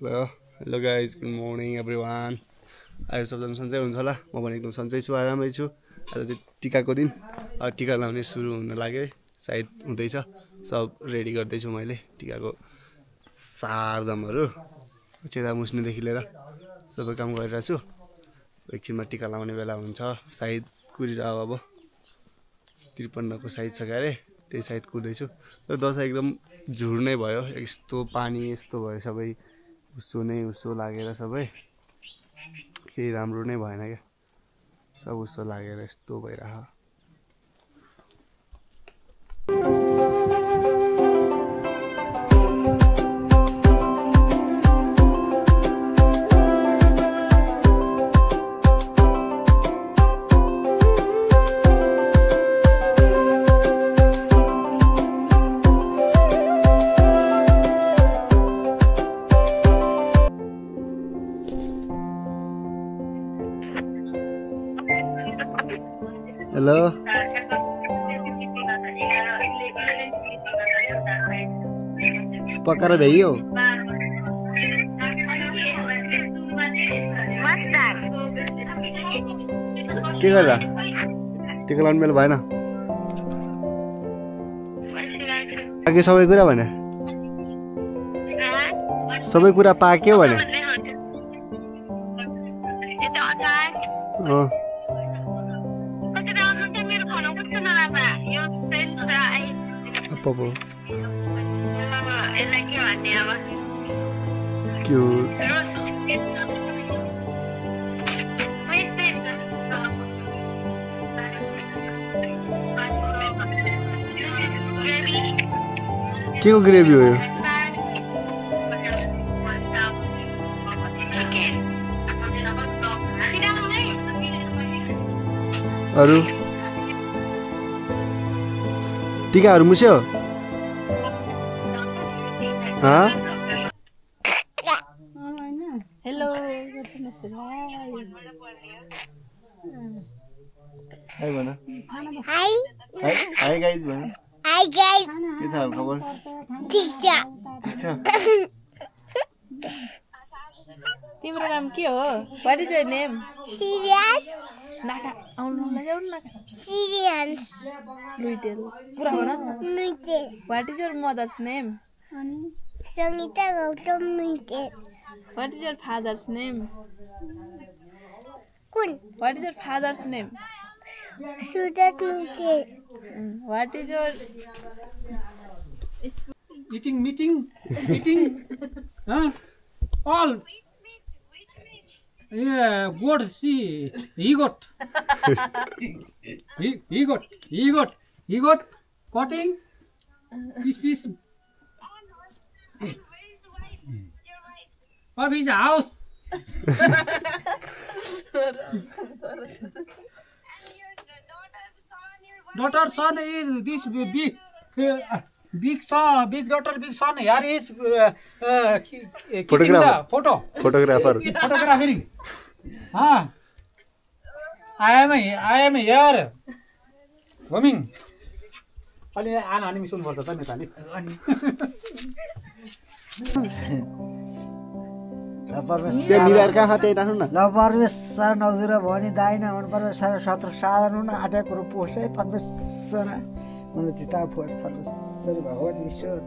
Hello guys good morning everyone अहिले सबजना सन्चै हुनुहुन्छ होला म पनि एकदम सन्चै छु आरामै छु आज चाहिँ टिकाको दिन टिका लाउने सुरु हुन लाग्यो सायद हुँदैछ सब रेडी गर्दैछु मैले टिकाको सारदमहरू चेता मुस्नेदेखि लिएर सबै काम गरिरहेको छु एकछिनमा टिका लाउने बेला हुन्छ सायद कुरिरहेको अब 53 को साइज छ क्यारे त्यही सायद कुर्दैछु तर दसैँ एकदम झुर नै भयो यस्तो पानी यस्तो भयो सबै उसो लागेर सबै केही राम्रो नै भएन क्या सब उसो लागेर यस्तो भइरहेको हेलो पकाएर भ्याइयो के गर्दा टिका लाउनु मेरो भएन पाक्यो सबै कुरा भने सबै कुरा पाक्यो भने के को ग्रेभी हो यो अरु टिकाहरु मुस्यो हेलो हाय भन हाय हाय गाइज भन हाय गाइस के छ हाल खबर ठीक छ तिम्रो नाम के हो what is your name Sirius नाका आउनु नजाऊ नाका सिरियस लुइटेल पुरा भन नुइटे what is your mother's name Sangita Gautam नुइटे what is your father's name कुन what is your father's name Sudat नुइटे what is your meeting huh all yeah goat see he got cutting piece of his house daughter son is this big daughter big son here is kissing the photographing I am here coming अलि आन अनि सुन्नु पर्छ त नेपाली परमेश्वर नगुर भनी दाइन हुनु परमेश्वर शत्रु साधन हुन आँटेको कुरो पोसै परमेश्वर मलाई चिता फोर परमेश्वर भगवान ईश्वर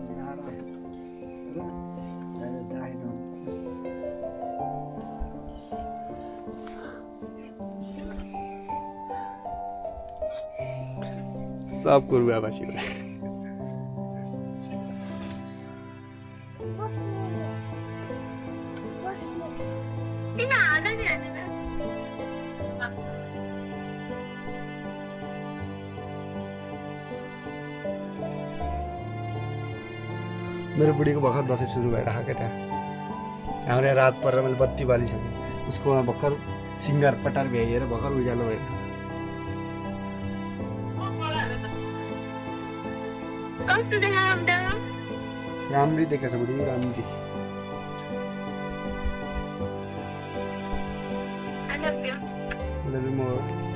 दाइन सब कुरुवा बासी मेरो बुढीको भर्खर दसैँ सुरु भइरहेको क्या त्यहाँ हाम्रो यहाँ रात परेर मैले बत्ती बालिसकेँ उसको भर्खर सिङ्गार पटार भ्याइएर भर्खर उज्यालो भयो राम्री देखेछ बुढी राम्री I love you more.